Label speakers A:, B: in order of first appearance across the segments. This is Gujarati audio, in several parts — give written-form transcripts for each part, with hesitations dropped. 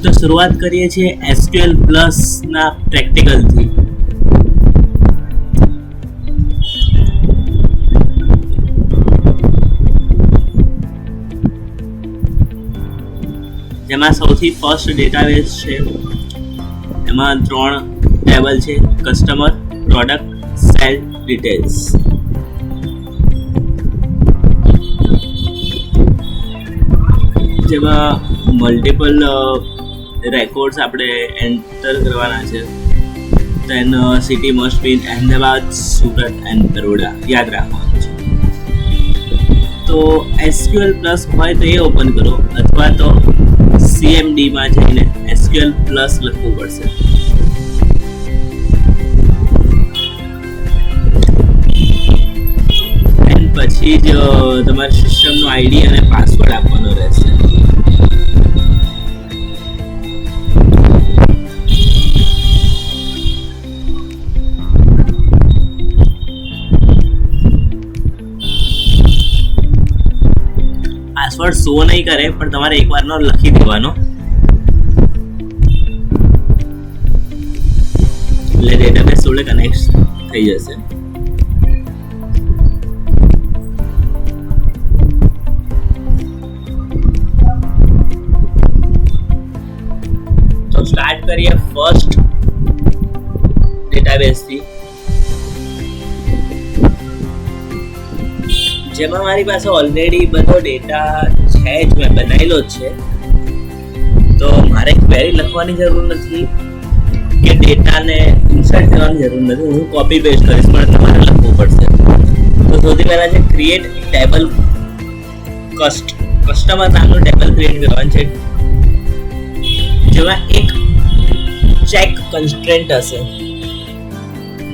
A: તો શરૂઆત કરીએ છીએ SQL પ્લસ ના પ્રેક્ટિકલથી. જેમાં સૌથી ફર્સ્ટ ડેટાબેઝ છે. એમાં 3 ટેબલ છે: કસ્ટમર, પ્રોડક્ટ, સેલ ડિટેલ્સ. જેમાં મલ્ટિપલ રેકોર્ડ્સ આપણે એન્ટર કરવાના છે. Then city must be Ahmedabad, Surat and Baroda યાદ રાખવાનું છે. તો SQL પ્લસ હોય તો એ ઓપન કરો, અથવા તો CMD માં જઈને SQL પ્લસ લખવું પડશે. એન્ડ પછી જ તમારે સિસ્ટમનો ID અને પાસવર્ડ આપવાનો રહેશે. પાસવર્ડ શો નહીં કરે, પણ તમારે એકવારનો લખી દેવાનો, એટલે ડેટાબેઝ જોડે કનેક્ટ થઈ જશે. તો સ્ટાર્ટ કરીએ ફર્સ્ટ ડેટાબેઝથી, જેમાં મારી પાસે ઓલરેડી બધો ડેટા છે જ, મેં બનાવેલો જ છે. તો મારે ક્વેરી લખવાની જરૂર નથી કે ડેટાને ઇન્સર્ટ કરવાની જરૂર નથી. હું કોપી પેસ્ટ કરીશ, પણ તમારે લખવું પડશે. તો સૌથી પહેલાં છે ક્રિએટ ટેબલ કસ્ટમર નામનું ટેબલ ક્રિએટ કરવાનું છે, જેમાં એક ચેક કન્સ્ટ્રેન્ટ હશે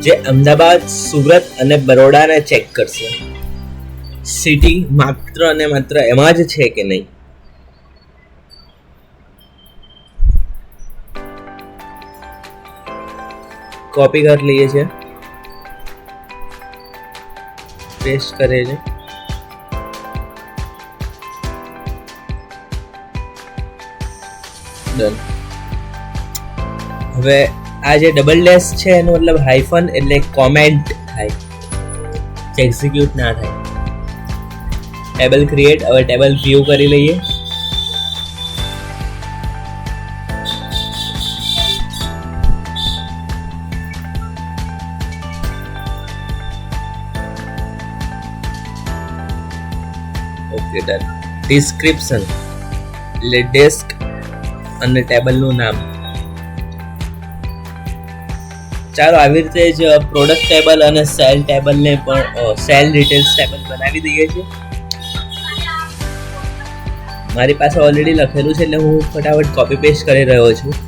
A: જે અમદાવાદ, સુરત અને બરોડાને ચેક કરશે. સિટી માત્ર અને માત્ર એમાં જ છે કે નહીં. કોપી કરી લઈએ છીએ, પેસ્ટ કરીએ છીએ. ડન. હવે આ જે ડબલ ડેશ છે એનો મતલબ હાઇફન, એટલે કોમેન્ટ થાય, એક્ઝિક્યુટ ના થાય. Table create. હવે ટેબલ વ્યૂ કરી લઈએ. Okay, done. ડિસ્ક્રિપ્શન એટલે ડેસ્ક અને ટેબલનું નામ. ચાલો આવી રીતે જ પ્રોડક્ટ ટેબલ અને સેલ ટેબલને પણ સેલ ડિટેલ્સ ટેબલ બનાવી દઈએ છીએ. મારી પાસે ઓલરેડી લખેલું છે, એટલે હું ફટાફટ કોપી પેસ્ટ કરી રહ્યો છું.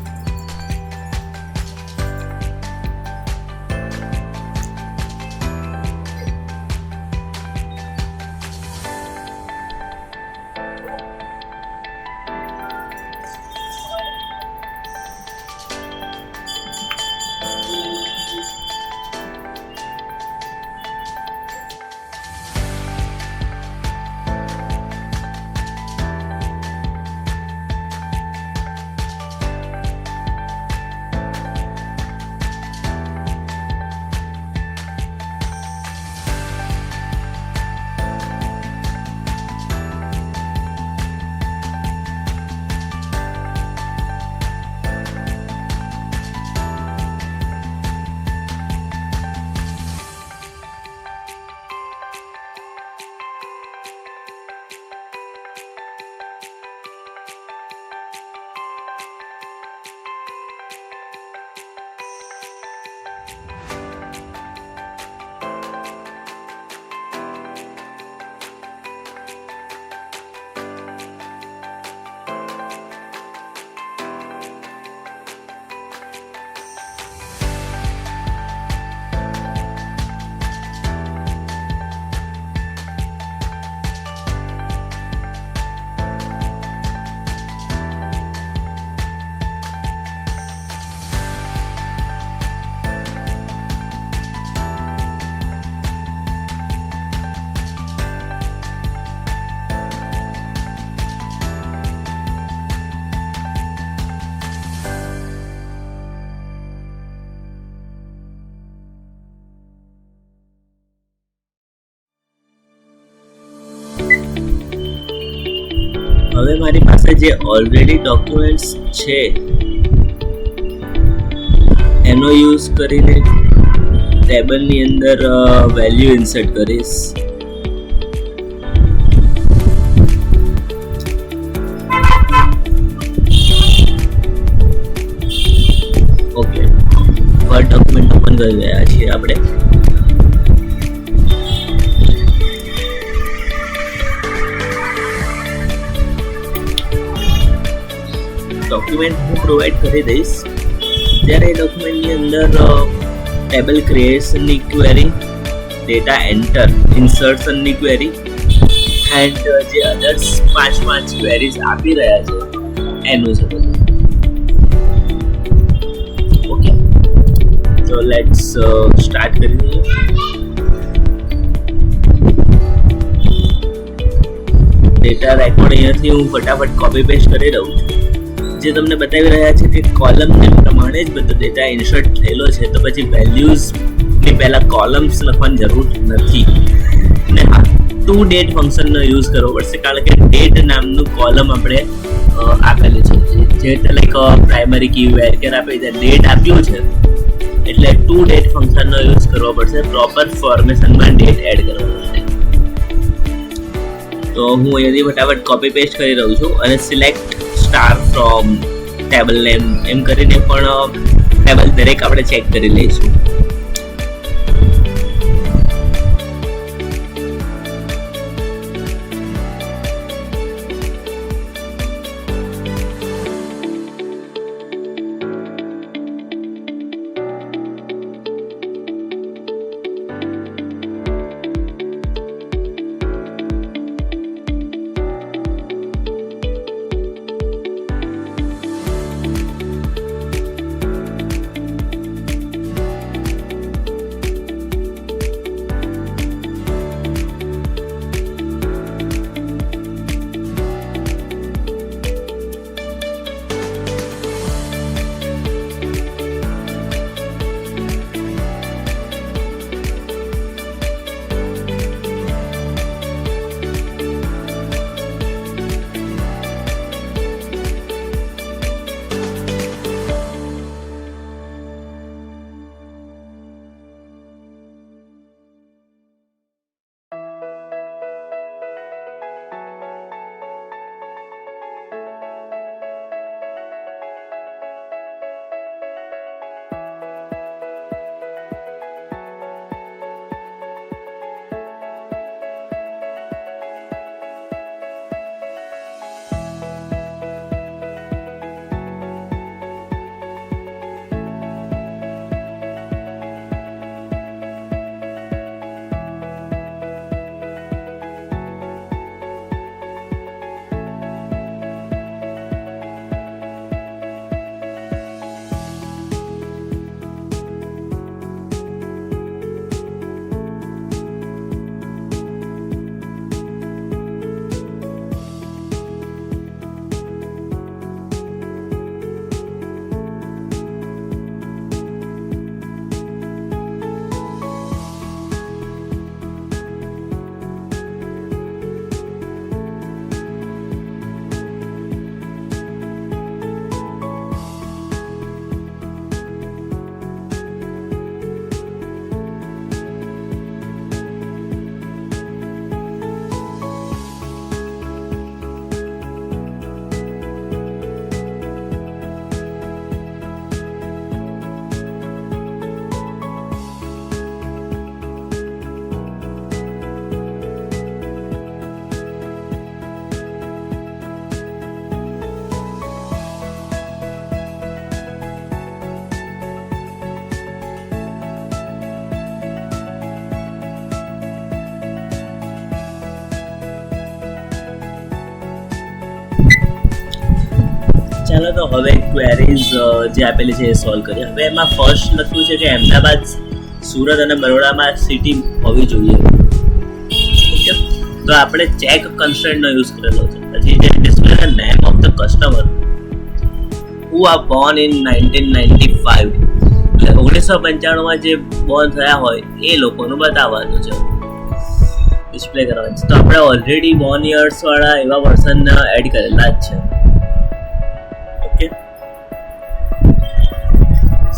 A: હવે મારી પાસે જે ઓલરેડી ડોક્યુમેન્ટ્સ છે એનો યુઝ કરીને ટેબલની અંદર વેલ્યુ ઇન્સર્ટ કરીશ. ઓકે, વર્ડ ડોક્યુમેન્ટ ઓપન કરી રહ્યા છીએ આપણે. ડોક્યુમેન્ટ હું પ્રોવાઈડ કરી દઈશ. ત્યારે એ ડોક્યુમેન્ટની અંદર ટેબલ ક્રિએશનની ક્વેરી, ડેટા એન્ટર ઇન્સર્શનની ક્વેરી એન્ડ જે અધર્સ 5 ક્વેરીઝ આપી રહ્યા છે એનું છે બધું. ઓકે, તો લેટ્સ સ્ટાર્ટ કરી દઈએ. ડેટા રેકોર્ડ અહીંયાથી હું ફટાફટ કોપી પેસ્ટ કરી દઉં છું. જે તમને બતાવી રહ્યા છે કે કોલમને પ્રમાણે જ બધો ડેટા ઇન્સર્ટ થયેલો છે, તો પછી વેલ્યુઝની પહેલાં કોલમ્સ લખવાની જરૂર નથી. ને હા, ટુ ડેટ ફંક્શનનો યુઝ કરવો પડશે, કારણ કે ડેટ નામનું કોલમ આપણે આપેલું છે, જે લાઈક પ્રાઇમરી કી વેરકેર આપે છે, ડેટ આપ્યું છે એટલે ટુ ડેટ ફંક્શનનો યુઝ કરવો પડશે. પ્રોપર ફોર્મેશનમાં ડેટ એડ કરવો પડશે. તો હું અહીંયાથી ફટાફટ કોપી પેસ્ટ કરી રહ્યો છું અને select star from table name એમ કરીને પણ ટેબલ દરેક આપણે ચેક કરી લઈશું. ચાલો તો હવે ક્વેરીઝ જે આપેલી છે એ સોલ્વ કરીએ. હવે એમાં ફર્સ્ટ લખ્યું છે કે અમદાવાદ, સુરત અને બરોડામાં સિટી હોવી જોઈએ. ઓકે, તો આપણે ચેક કન્સ્ટ્રેન્ટનો યુઝ કરેલો છે. પછી જે display the name of the customer who are Born in 1995, એટલે 1995 જે બોર્ન થયા હોય એ લોકોનું બતાવવાનું છે. ડિસ્પ્લે કરવાનું છે. તો આપણે ઓલરેડી 1 years વાળા એવા વર્ઝન એડ કરેલા જ છે. Okay,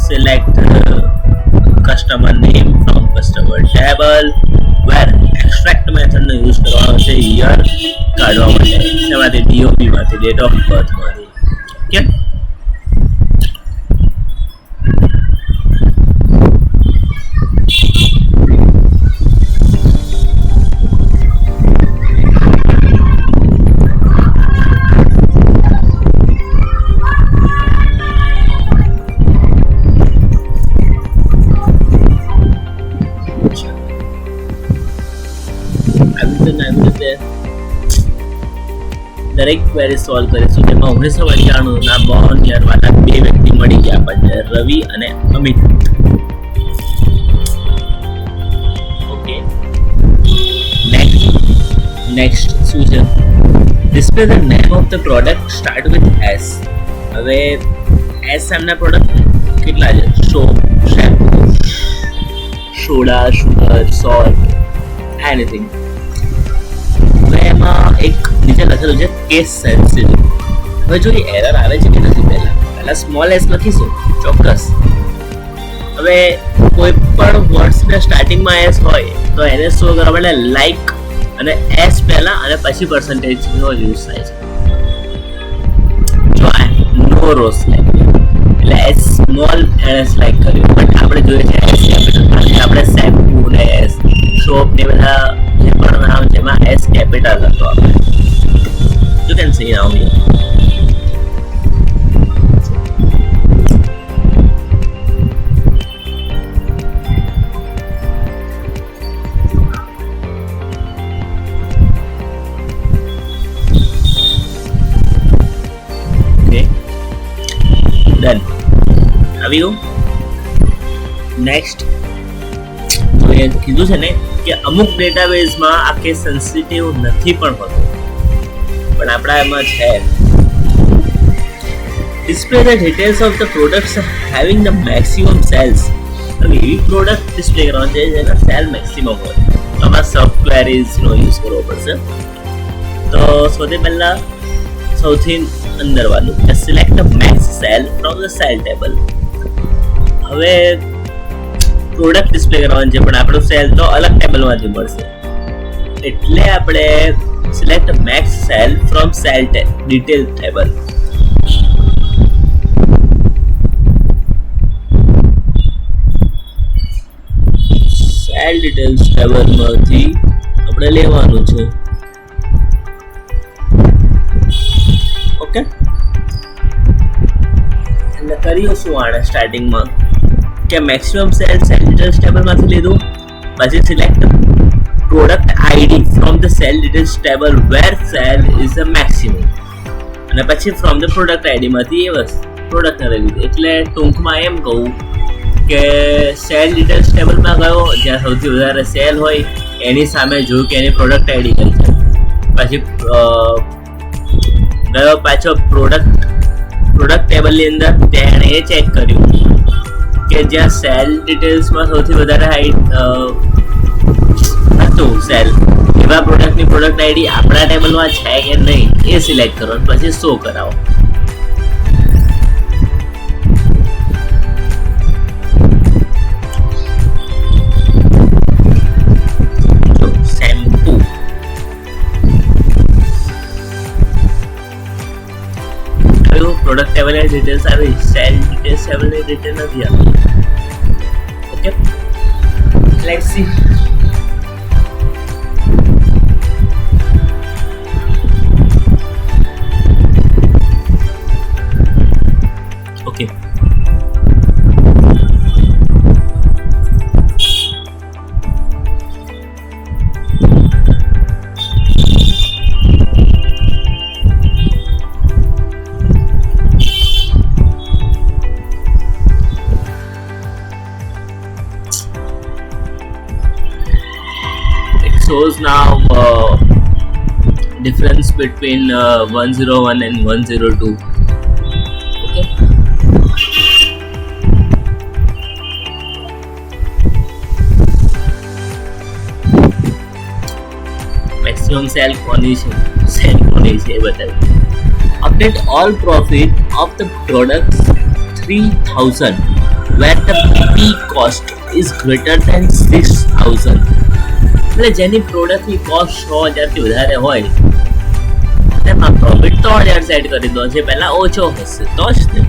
A: select customer name from customer table, where extract મેથડનો યુઝ કરવાનો છે યર કાઢવા માટે, તેમાંથી DOB માંથી, ડેટ ઓફ બર્થ માંથી. ઓકે, દરેક ક્વેરી સોલ્વ કરીશું. જેમાં 1995 ના બોર્ન યર વાળા 2 વ્યક્તિ મળી ગયા આપણને, રવિ અને અમિત. ઓકે, નેક્સ્ટ શું છે? Display the name of the product start with S. હવે S નામના પ્રોડક્ટ કેટલા છે? Soap, shampoo, soda, sugar, salt, anything. હવે એમાં એક નીચે લખેલું છે કેસ સેન્સિટિવ. હવે જો એ એરર આવે છે કે નથી, પહેલા સ્મોલ s લખીશું ચોક્કસ. હવે કોઈ પણ વર્ડ્સના સ્ટાર્ટિંગમાં s હોય તો એને શો કરવા માટે લાઈક અને s પહેલા અને પછી પર્સન્ટેજનો યુઝ થાય છે. જો આ નો રોસ લાઈક એટલે s સ્મોલ s લાઈક કર્યું, બટ આપણે જોઈએ છે s કેપિટલ. આપણે શેમ્પૂ ને s, સોપ ને બધા જે પણ નામ છે એમાં s કેપિટલ હતો. આપણે you can see now here. Okay, done. આવી ગયું. નેક્સ્ટ તો એ કીધું છે ને કે અમુક ડેટાબેઝમાં આ કેસ સેન્સિટિવ નથી પણ હોતો, પણ આપણા એમાં છે. Display the details of the products having the maximum sales. હવે એવી પ્રોડક્ટ ડિસ્પ્લે કરવાની છે જેના સેલ મેક્સિમમ હોય. આમાં સબ ક્વેરીઝનો યુઝ કરવો પડશે. તો સૌથી પહેલા સૌથી અંદર વાળું select the max sale from the sale table. હવે પ્રોડક્ટ ડિસ્પ્લે કરવાની છે પણ આપણો સેલ તો અલગ ટેબલમાંથી મળશે, એટલે આપણે select the max cell from cell detail table. Cell details table માંથી આપણે લેવાનું છે. ઓકે, એટલે કર્યું શું આને સ્ટાર્ટિંગમાં કે મેક્સિમમ સેલ ડિટેલ્સ ટેબલ માંથી લીધું, પછી select product ID from the cell details table where cell is the maximum, અને પછી from the product ID માંથી એ વસ્તુ પ્રોડક્ટ ને લીધી. એટલે ટૂંકમાં એમ કહું કે સેલ ડિટેલ્સ ટેબલમાં ગયો જ્યાં સૌથી વધારે સેલ હોય એની સામે જોયું કે એની પ્રોડક્ટ આઈડી કઈ છે, પછી ગયો પાછો પ્રોડક્ટ ટેબલની અંદર ત્યાં એ ચેક કર્યું કે જ્યાં સેલ ડિટેલ્સમાં સૌથી વધારે હાઈટ હતું સેલ, એવા પ્રોડક્ટની પ્રોડક્ટ આઈડી આપણા ટેબલમાં છે કે નહીં એ સિલેક્ટ કરો, પછી શો કરાવો. શેમ્પૂ પ્રોડક્ટ ટેબલની ડિટેલ્સ આવી, સેલ ડિટેલ્સ ટેબલની ડિટેલ નથી આવી. Okay, let's see. Okay. It shows now difference between 101 and 102. Okay. Maximum cell કોની છે એ બતાવ્યું. Update all profit of the products 3000 where the PP cost is greater than 6000. એટલે જેની પ્રોડક્ટની કોસ્ટ 6000 થી વધારે હોય તેમાં પ્રોફિટ 3000 સેટ કરી દો. જે પહેલા ઓછો હશે તો જ ને.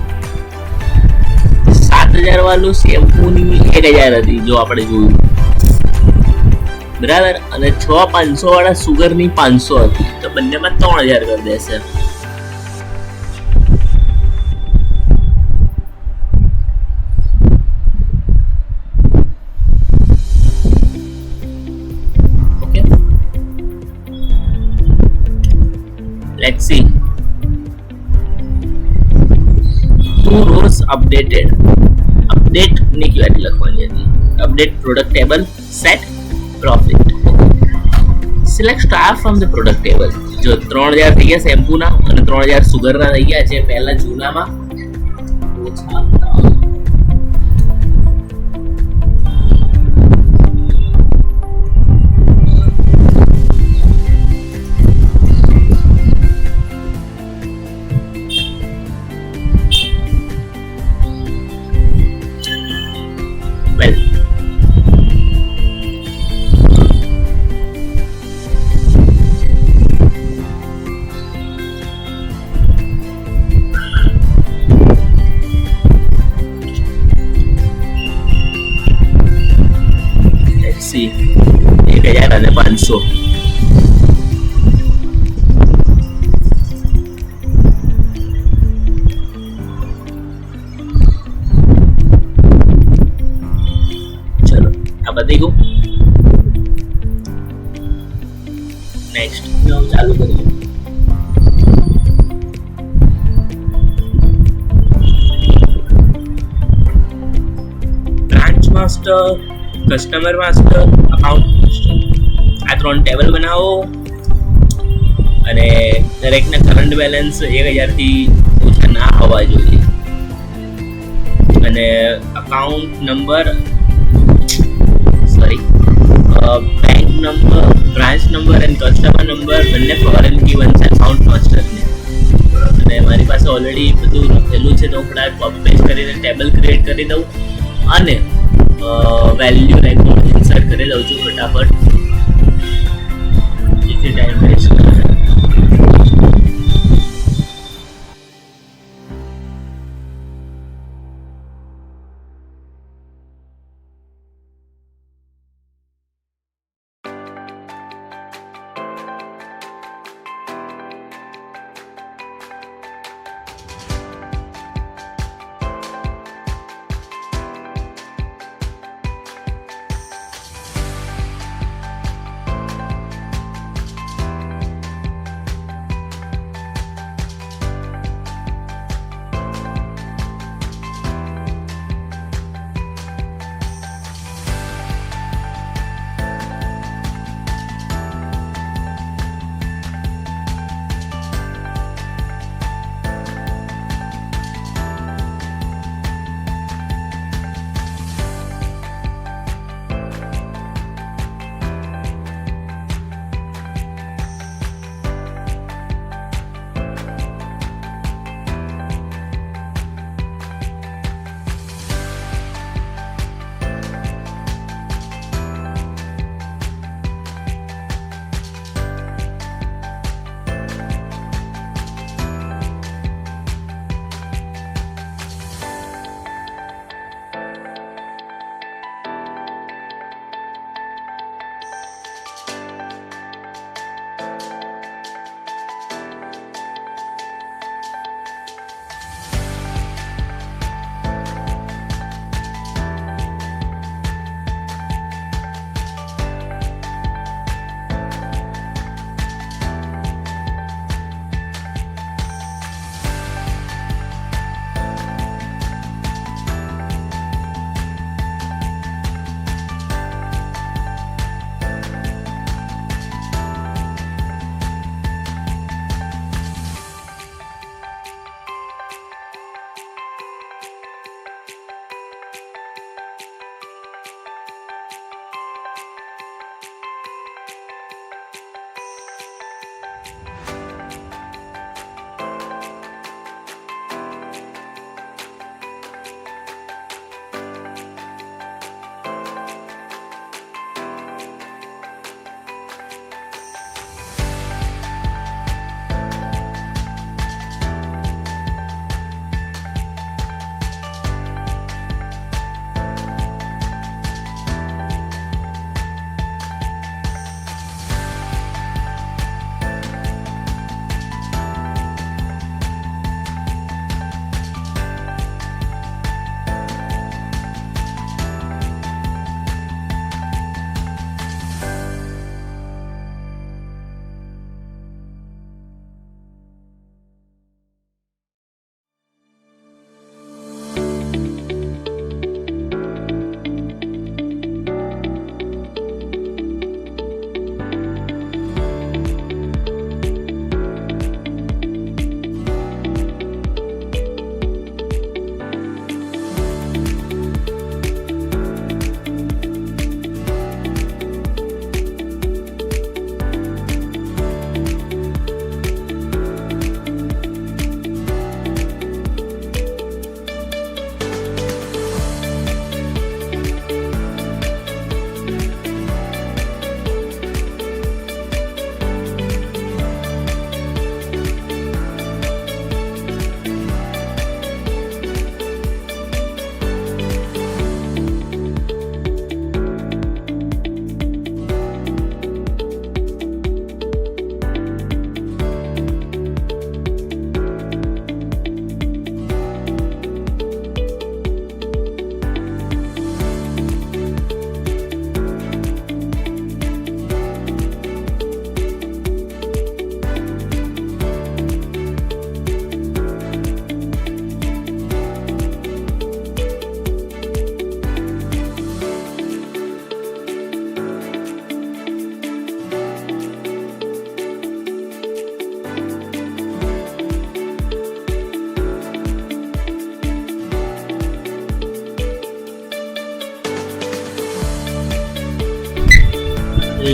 A: 7000 વાળું શેમ્પૂની 1000 હતી જો આપણે જોયું, બરાબર, અને 6500 વાળા સુગરની 500 હતી, તો બંનેમાં 3000 કરી દેશે. Let's see. 2 rows updated. Update ની ક્વેરી લખવાની હતી. Update product table, set profit. Select star from the product table. જો 3000 થઈ ગયા શેમ્પૂના અને 3000 સુગરના થઈ ગયા છે પહેલા જૂનામાં ઓછા. સી 1000 અને 500. ચલો આ બધી ગયું. નેક્સ્ટ ચાલુ કરીએ. Branch master, customer master, account master, આ 3 ટેબલ બનાવો અને દરેકના કરંટ બેલેન્સ 1000 થી ઓછા ના હોવા જોઈએ અને account number bank number, branch number and customer number બંને ફોરેન કી બનશે અકાઉન્ટ માસ્ટરને. અને મારી પાસે ઓલરેડી બધું લખેલું છે તો હું કોપી પેસ્ટ કરીને ટેબલ ક્રિએટ કરી દઉં અને વેલ્યુ રેકોર્ડ ઇન્સર્ટ કરી દઉં છું ફટાફટ. જેથી ટાઈમ વેસ્ટ કરે.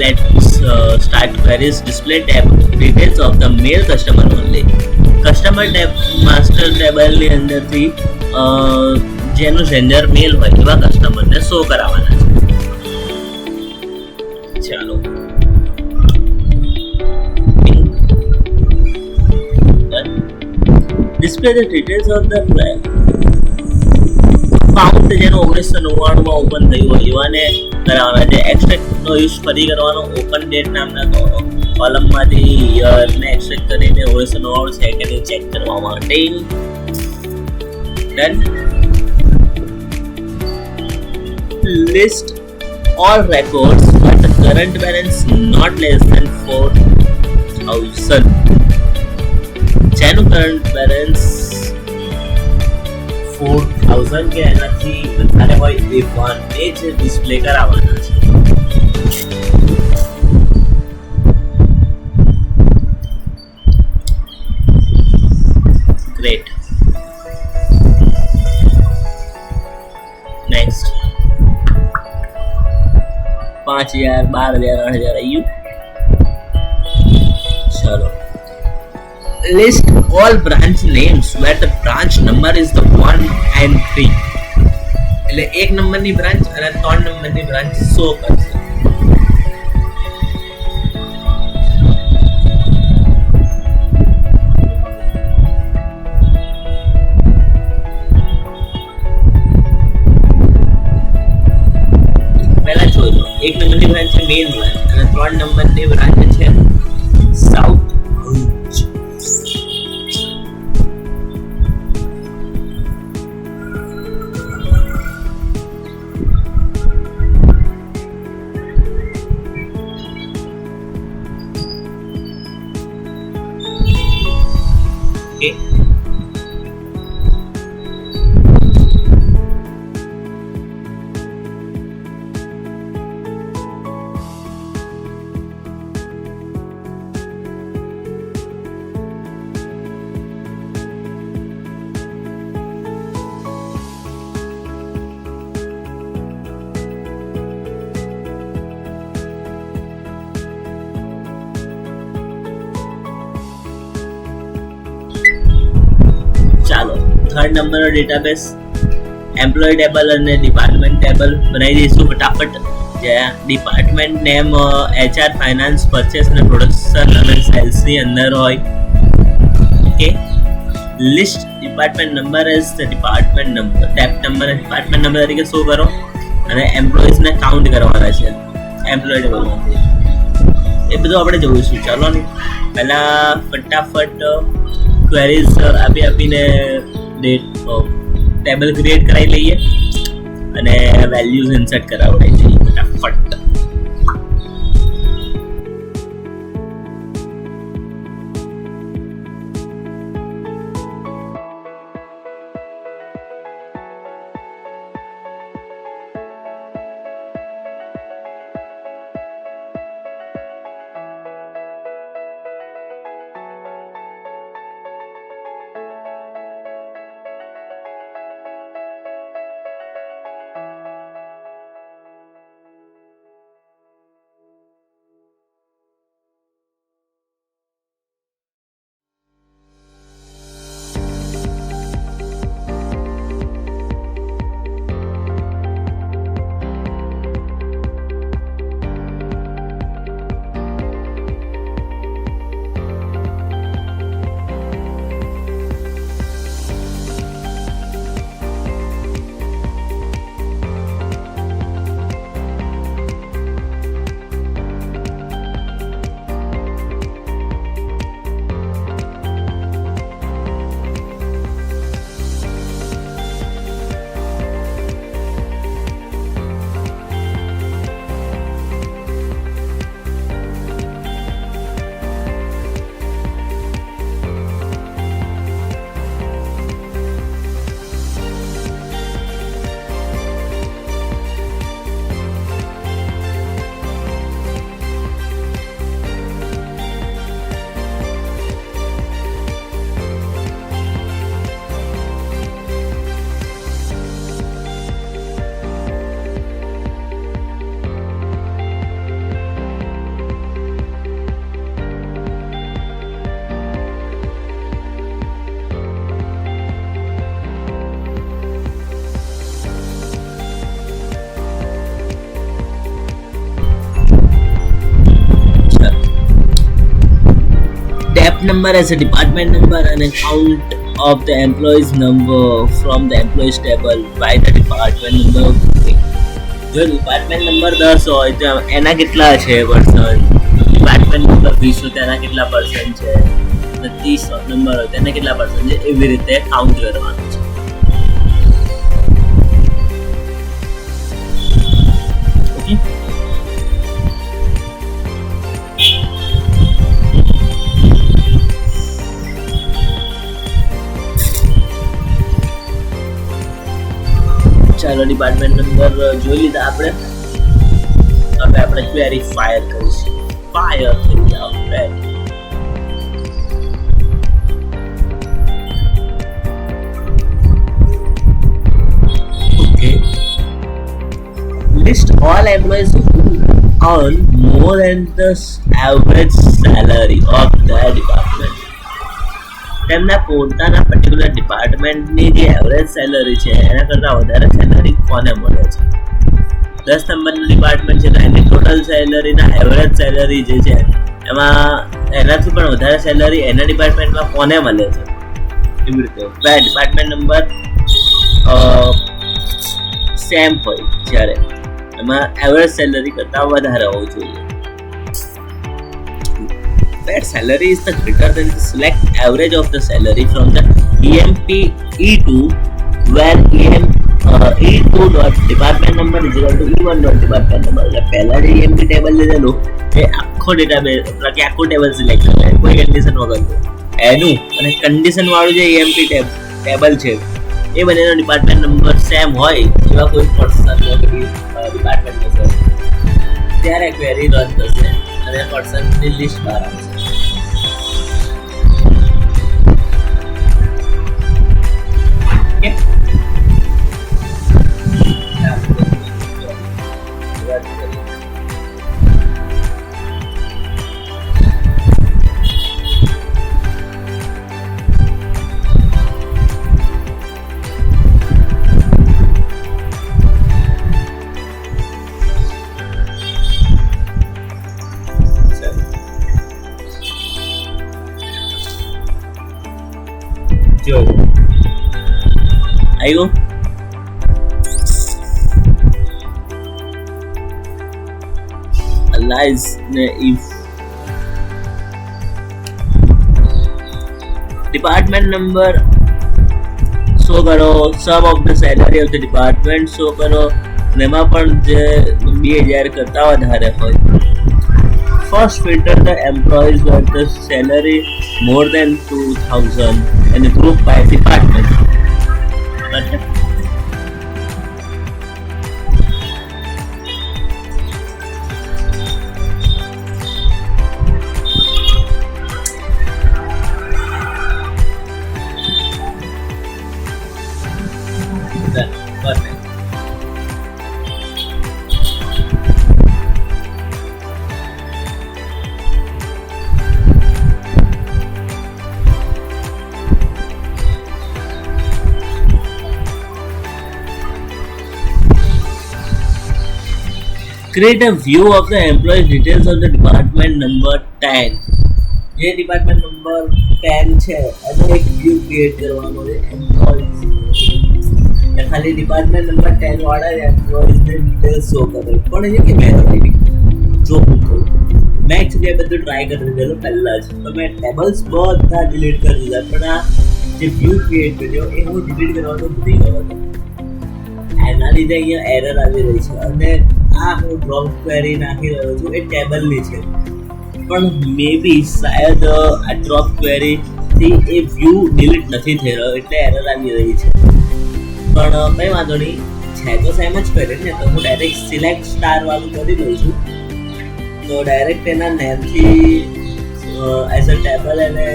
A: Let's start queries. Display tab details of the male customer only. Customer tab master ટેબલની અંદરથી જેનું જેન્ડર મેલ હોય એવા કસ્ટમરને શો કરાવવાના છે. ચાલો display the details of the account જેનું 1999 માં ઓપન થયું હોય એવાને કરાવવાના છે. એક્સટ્રેક્ટનો યુઝ ફરી કરવાનો. ઓપન ડેટ નામના કોલમમાંથી યરને એક્સટ્રેક્ટ કરીને 1999 છે કે નહીં ચેક કરવા માટે. Done. List all records but the current balance not less than 4,000. જેનું કરંટ બેલેન્સ 4,000 કે એનાથી વધારે હોય એ વન એ જ ડિસ્પ્લે કરાવવાના છે. ગ્રેટ. નેક્સ્ટ 5,000 12,000 8,000 આવ્યું. ચલો list all branch names where the branch number is the 1 and 3. એટલે 1 નંબરની બ્રાન્ચ અને 3 નંબરની બ્રાન્ચ શો કરશે. પહેલા જોઈ લો 1 નંબરની બ્રાન્ચ છે મેઇન બ્રાન્ચ અને 3 નંબરની બ્રાન્ચ છે સાઉથ. ચાલો થર્ડ નંબરનો ડેટાબેઝ એમ્પ્લોય ટેબલ અને ડિપાર્ટમેન્ટ ટેબલ બનાવી દઈશું ફટાફટ. જ્યાં department name HR finance purchase અને પ્રોડક્શન અને સેલ્સની અંદર હોય. Okay. List department number as the department number tab number department number તરીકે શો કરો અને એમ્પ્લોઈઝને કાઉન્ટ કરવાના છે એમ્પ્લોય ટેબલમાંથી. એ બધું આપણે જોઈશું. ચાલો ને પહેલાં ફટાફટ ક્વેરીઝ આપીને ટેબલ ક્રિએટ કરાવી લઈએ અને વેલ્યુઝ ઇન્સર્ટ કરાવડાવી લઈએ ફટાફટ. number as a department number and a count of the employees number from the employees table by the department number. જો ડિપાર્ટમેન્ટ નંબર 10 હોય તો એના કેટલા છે પર્સન, ડિપાર્ટમેન્ટ નંબર 20 હોય તેના કેટલા પર્સન છે, 30 નંબર હોય તેને કેટલા પર્સન છે, એવી રીતે કાઉન્ટ કરવાનું છે. ઓકે, ચાલો ડિપાર્ટમેન્ટ નંબર જોઈ લીધા આપણે. હવે આપણે ક્વેરી ફાયર કરીશું. ફાયર થઈ જાવ query. Okay, list all employees who earn more than the average salary of their department. તેમના પોતાના પર્ટિક્યુલર ડિપાર્ટમેન્ટની જે એવરેજ સેલરી છે એના કરતાં વધારે સેલરી કોને મળે છે. 10 નંબરનું ડિપાર્ટમેન્ટ છે તો એની ટોટલ સેલરીના એવરેજ સેલરી જે છે એમાં એનાથી પણ વધારે સેલરી એના ડિપાર્ટમેન્ટમાં કોને મળે છે, એવી રીતે. ડિપાર્ટમેન્ટ નંબર સેમ હોય જ્યારે એમાં એવરેજ સેલરી કરતાં વધારે હોવું જોઈએ. That salary is the greater than the select average of the salary from the EMP E2, where E2 dot department number is equal to E1 dot department number. એટલે પહેલા જે EMP ટેબલ લીધેલું એ આખો ડેટાબેઝ એટલે કે આખું ટેબલ સિલેક્ટ કરે કોઈ કન્ડિશન વગર એનું, અને કન્ડિશન વાળું જે EMP ટેબલ છે એ બંનેનો ડિપાર્ટમેન્ટ નંબર સેમ હોય એવા કોઈ પર્સન ડિપાર્ટમેન્ટ હશે ત્યારે ક્વેરી રન થશે અને પર્સનની લિસ્ટ બહાર આવશે. જો આવ્યું. Lies ને if department number શો કરો, sum of the salary of the department show કરો, અને એમાં પણ જે 2000 કરતા વધારે હોય. First filter the employees with the salary more than 2000 and group by department. Perfect. Create a view of the employee details of the department number 10. જે ડિપાર્ટમેન્ટ નંબર 10 છે એનો એક વ્યૂ ક્રિએટ કરવાનો છે એમ્પ્લોઈઝ. ખાલી ડિપાર્ટમેન્ટ નંબર 10 વાળા જ એમ્પ્લોઈઝને ડિટેલ્સ શો કરે. પણ એ કે મેં જો હું કહું મેં એકચ્યુઅલી આ બધું ટ્રાય કરી દીધેલું પહેલાં જ, તો મેં ટેબલ્સ બધા ડિલીટ કરી દીધા, પણ આ જે વ્યૂ ક્રિએટ કર્યો એ હું ડિલીટ કરવાનું ભૂલી ગયો હતો. એના લીધે અહીંયા એરર આવી રહી છે, અને આ હું ડ્રોપ ક્વેરી નાખી રહ્યો છું એ ટેબલની છે, પણ મે બી શાયદ આ ડ્રોપ ક્વેરીથી એ વ્યૂ ડિલીટ નથી થઈ રહ્યો એટલે એરર આવી રહી છે. પણ કંઈ વાંધો નહીં, છે તો સેમ જ ક્વેરી ને, તો હું ડાયરેક્ટ સિલેક્ટ સ્ટાર વાળું કરી દઉં છું. તો ડાયરેક્ટ એના નેમથી એઝ અ ટેબલ એને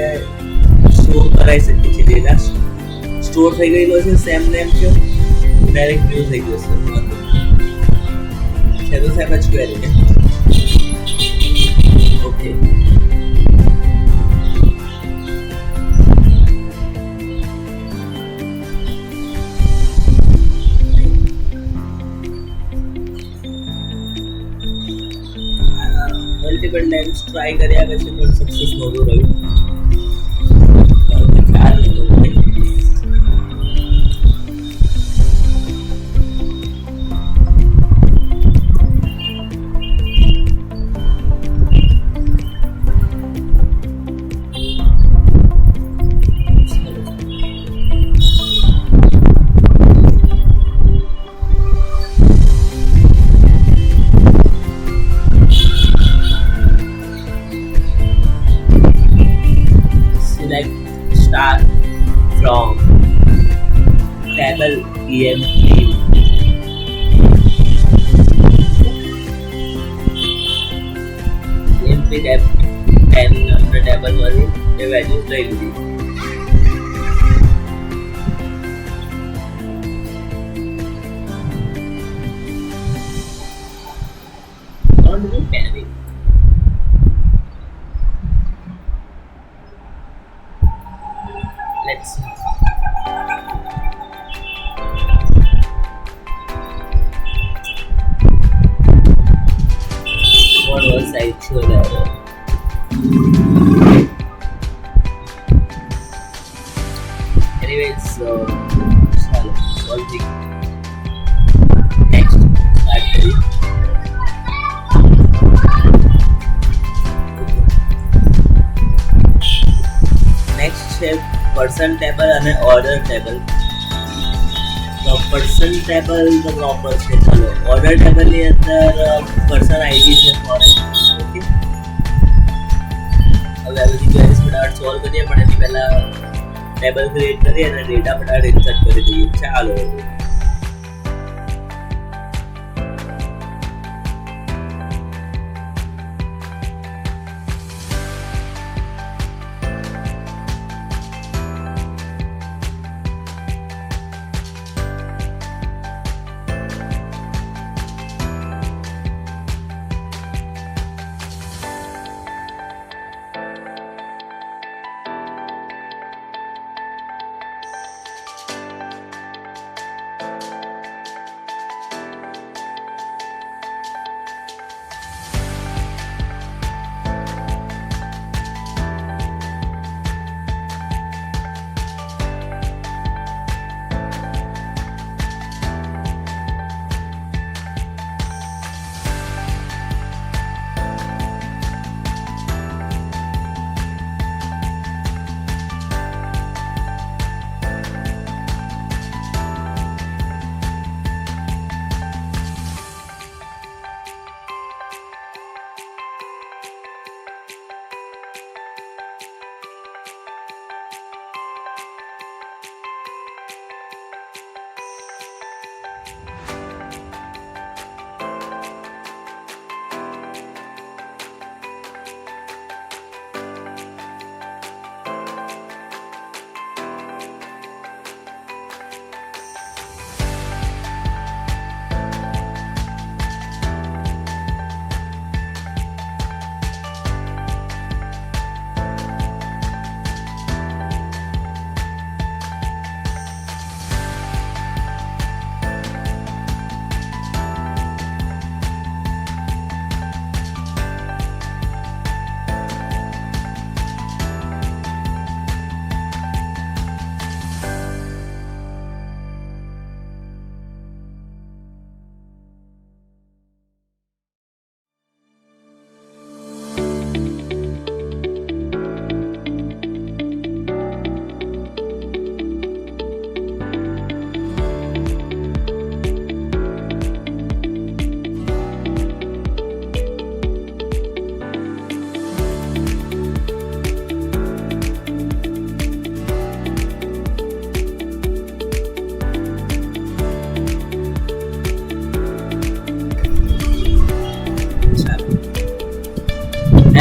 A: સ્ટોર કરાવી શકીએ છીએ. ડેટા સ્ટોર થઈ ગયેલો છે, સેમ નેમ છે, ડાયરેક્ટ વ્યૂ થઈ ગયો છે તો સેમ જ ક્વેરી ને. ઓકે, મલ્ટિપલ ટાઈમ્સ ટ્રાય કર્યા પછી પણ સક્સેસ નહોતું રહ્યું. ટેબલ EM3 ટેબ 10 ટેબલ વાળી એ વેલ્યુઝ લઈ લીધી. Don't be panic. Let's see. What was actual error? Anyways, ચાલો solving. Next, start કરીએ. નેક્સ્ટ છે પર્સન ટેબલ અને ઓર્ડર ટેબલ. તો પર્સન ટેબલ તો પ્રોપર છે. ચાલો ઓર્ડર ટેબલની અંદર પર્સન આઈડી છે ફોરેન. ઓકે, હવે આ બધી ક્વેરીઝ ફટાફટ સોલ્વ કરીએ, પણ એની પહેલા ટેબલ ક્રિએટ કરીએ અને ડેટા ફટાફટ ઇન્સર્ટ કરી દઈએ. ચાલો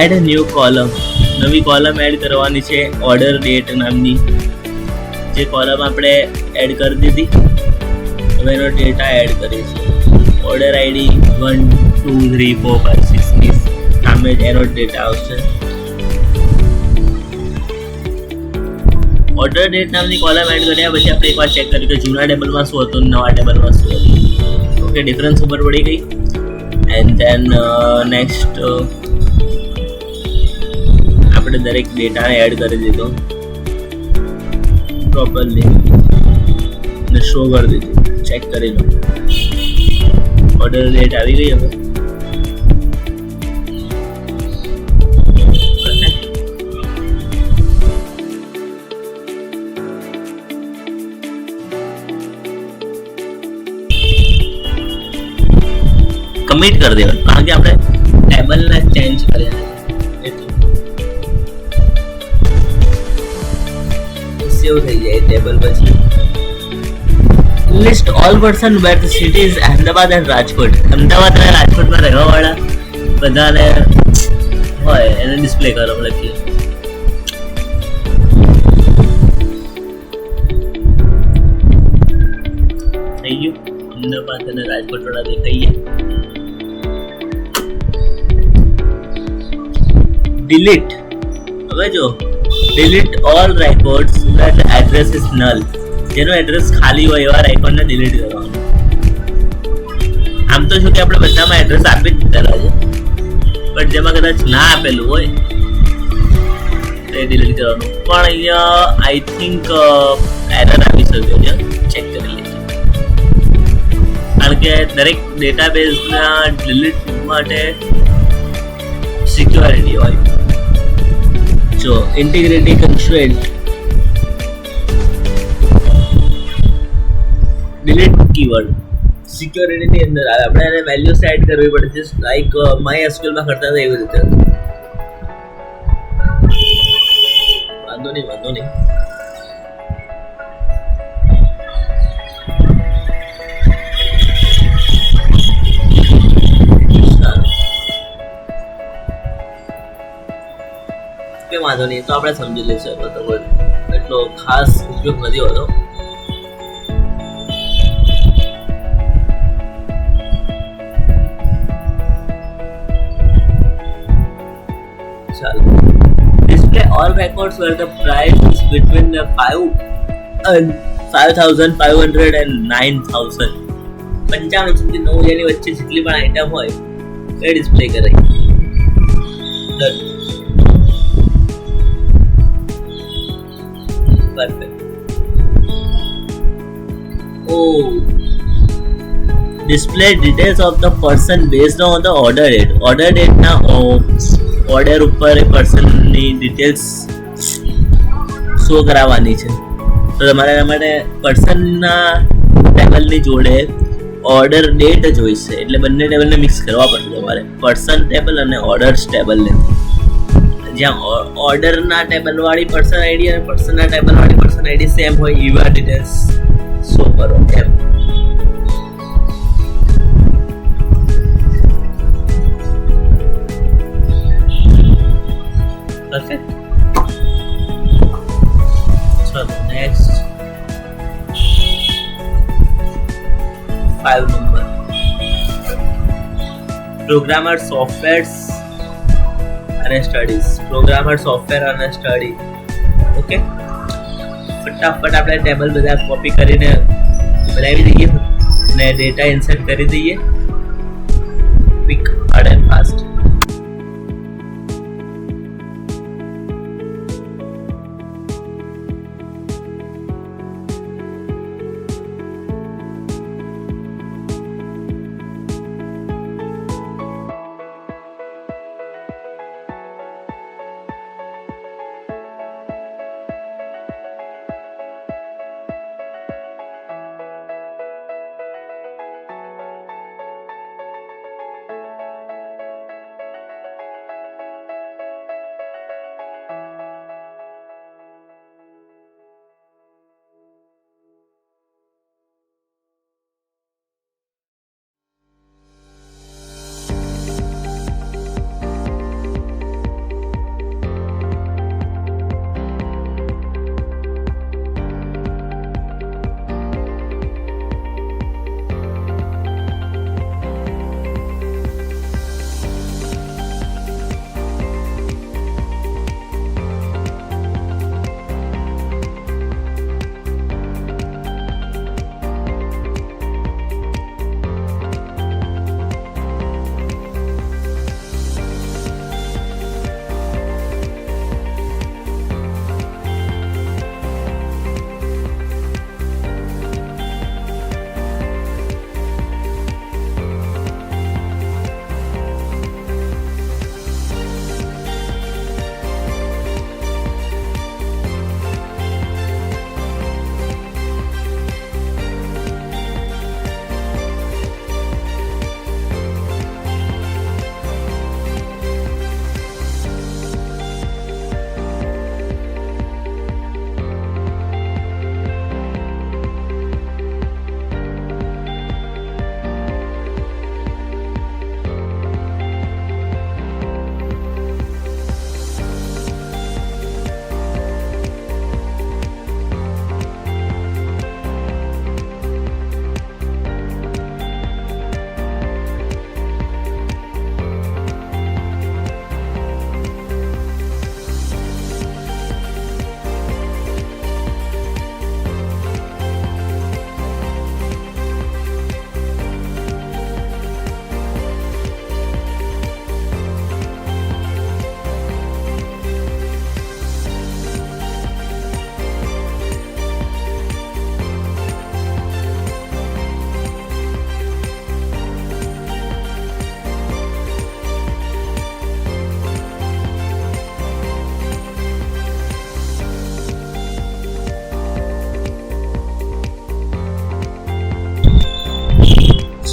A: એડ ન્યૂ કોલમ. નવી કોલમ એડ કરવાની છે ઓર્ડર ડેટ નામની. જે કોલમ આપણે એડ કરી દીધી, હવે એનો ડેટા એડ કરીશું. ઓર્ડર આઈડી 1 2 3 4 5 6 ની સામે જ એનો ડેટા આવશે. ઓર્ડર ડેટ નામની કોલમ એડ કર્યા પછી આપણે એકવાર ચેક કર્યું કે જૂના ટેબલમાં શું હતું, નવા ટેબલમાં શું હતું. ઓકે, ડિફરન્સ ખબર પડી ગઈ. એન્ડ ધેન નેક્સ્ટ આપણે દરેક ડેટાને એડ કરી દીધો પ્રોપરલી અને શો કરી દીધું. ચેક કરી લો, ઓર્ડર ડેટ આવી ગઈ. હવે કમિટ કરી દેવાનું, કારણ કે આપણે ટેબલને ચેન્જ કર્યા સેવ થઈ જાય ટેબલ. પછી list all person where the city is Ahmedabad and Rajkot. Ahmedabad અને રાજકોટમાં રહેવાવાળા બધાને હોય એને ડિસ્પ્લે કરો લખીએ. થઈ ગયું. અમદાવાદ અને રાજકોટ વાળા દેખાઈ ગયા. ડિલીટ. હવે જો delete all records where the address is null. જેનો એડ્રેસ ખાલી હોય એવા રેકોર્ડને ડિલીટ કરવાનું. આમ તો શું કે આપણે બધામાં એડ્રેસ આપી જ દીધેલા છે, બટ જેમાં કદાચ ના આપેલું હોય તે ડિલીટ કરવાનું. પણ અહીંયા આઈ થિંક એરર આવી શકે છે, ચેક કરી લઈએ. કારણ કે દરેક ડેટાબેઝના ડિલીટ માટે સિક્યોરિટી હોય. જો ઇન્ટિગ્રિટી કન્સ્ટ્રેન્ટ ડિલીટ કીવર્ડ સિક્યોરિટીની અંદર આવે. આપણે એને વેલ્યુ સેટ કરવી પડે છે, લાઈક માય એસક્યુએલમાં કરતા હતા એવી રીતે. વાંધો નહીં. કે વાંધો નહીં, તો આપણે સમજી લઈશું. તો એટલો ખાસ ઉપયોગ નથી હોતો. Display all records where the price is between the 5 and 5,500 and 9,000. 95 થી 9,000 ની વચ્ચે જેટલી પણ આઈટમ હોય એ ડિસ્પ્લે કરે. Perfect. Oh, display details of the person based on the order date. Order date ના ઓર્ડર ઉપર એ પર્સનની ડિટેલ્સ શો કરાવવાની છે. તો તમારે એના માટે પર્સનના ટેબલની જોડે ઓર્ડર ડેટ જ હોય છે, એટલે બંને ટેબલને મિક્સ કરવા પડશે તમારે. પર્સન ટેબલ અને ઓર્ડર્સ ટેબલને, જ્યાં ઓર્ડરના ટેબલવાળી પર્સન આઈડી અને પર્સનના ટેબલવાળી પર્સન આઈડી સેમ હોય એવા ડિટેલ્સ શો કરો એમ. Perfect. So next 5 number. Programmer softwares and studies. Programmer software and study. Okay. ફટાફટ આપણે ટેબલ બધા કોપી કરીને બનાવી દઈએ અને ડેટા ઇન્સર્ટ કરી દઈએ. Quick, hard and fast.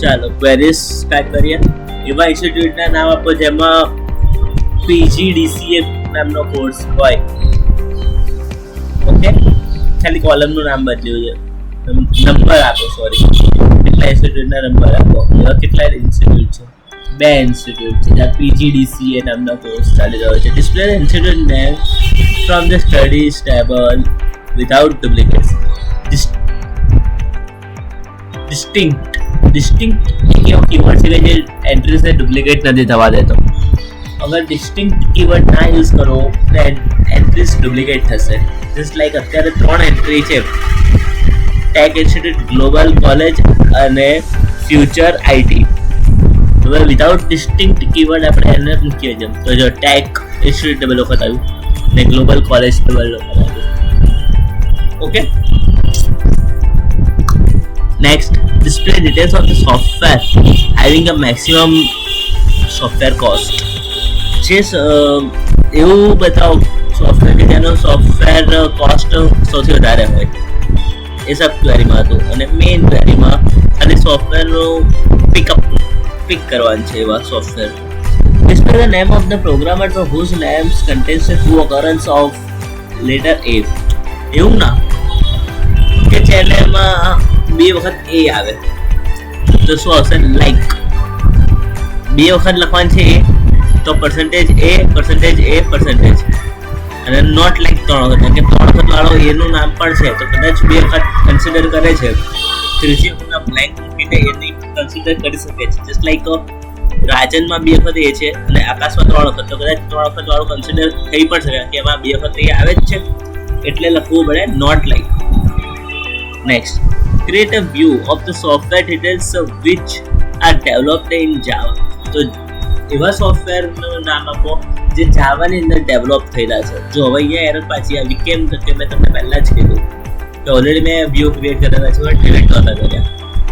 A: ચાલો ક્વેરીઝ સ્ટાર્ટ કરીએ. એવા ઇન્સ્ટિટ્યૂટના નામ આપો જેમાં PGDCA નામનો કોર્સ હોય. ઓકે, ખાલી કોલમનું નામ બદલ્યું છે, નંબર આપો. સોરી, કેટલા ઇન્સ્ટિટ્યૂટના નંબર આપો. એવા કેટલા ઇન્સ્ટિટ્યૂટ છે? 2 ઇન્સ્ટિટ્યૂટ છે જ્યાં PGDCA નામનો કોર્સ ચાલી રહ્યો છે. Display the institute name from the studies table without duplicates. Distinct એક એવો કીવર્ડ છે કે જે એન્ટ્રીઝને ડુપ્લિકેટ નથી થવા દેતો. અગર ડિસ્ટિંક્ટ કીવર્ડ ના યુઝ કરો તો એન્ટ્રીઝ ડુપ્લિકેટ થશે. જસ્ટ લાઈક અત્યારે 3 એન્ટ્રી છે, ટેક ઇન્સ્ટિટ્યૂટ, ગ્લોબલ કોલેજ અને ફ્યુચર IT. હવે વિધાઉટ ડિસ્ટિંક્ટ કીવર્ડ આપણે એને મૂકીએ છીએ. તો જો ટેક ઇન્સ્ટિટ્યૂટ ડબલ વખત આવ્યું ને ગ્લોબલ કોલેજ ડબલ વખત આવ્યું. Okay, next, display details of the software having a maximum software cost. એવું બતાવો સોફ્ટવેર કે જેનો સોફ્ટવેર કોસ્ટ સૌથી વધારે હોય. એ સબ ક્વેરીમાં હતું. અને મેઇન ક્વેરીમાં ખાલી સોફ્ટવેરનું પિક કરવાનું છે એવા software. display the name of the programmer whose names contains the true occurrence of letter A. એવું ના કે ચેનલમાં 2 વખત A આવે તો શું આવશે? લાઈક 2 વખત લખવાનું છે A તો %A અને નોટ લાઈક 3 વખત, કે 3 વખત વાળો એનું નામ પણ છે તો કદાચ 2 વખત કન્સિડર કરે છે. ત્રીજી વખતના બ્લેન્ક મૂકીને એની કન્સિડર કરી શકે છે. જસ્ટ લાઈક રાજનમાં 2 વખત A છે અને આકાશમાં 3 વખત, તો કદાચ 3 વખત વાળું કન્સિડર થઈ પણ શકે કે એમાં 2 વખત A આવે જ છે એટલે લખવું પડે not like. Next, create a view of the software details which are developed in Java. તો એવા સોફ્ટવેરનું નામ આપો જે જાવાની અંદર ડેવલપ થયેલા છે. જો હવે અહીંયા એરર પાછી આવી કેમ? તો કે મેં તમને પહેલાં જ કીધું કે ઓલરેડી મેં વ્યૂ ક્રિએટ કરેલા છે પણ ડિલીટ નહોતા કર્યા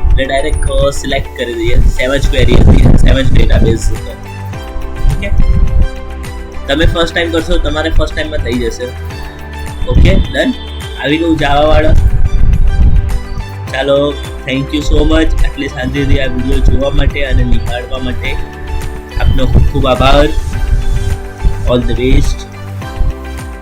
A: એટલે ડાયરેક્ટ સિલેક્ટ કરી દઈએ. સેવજ ક્વેરી હતી, સેવજ ડેટાબેઝ હતો. ઓકે, તમે ફર્સ્ટ ટાઈમ કરશો તમારે ફર્સ્ટ ટાઈમમાં થઈ જશે. Okay, done. આવી ગયું જાવાવાળા. ચાલો, થેન્ક યુ સો મચ આટલી શાંતિથી આ વિડીયો જોવા માટે અને નિહાળવા માટે. આપનો ખૂબ ખૂબ આભાર. All the best.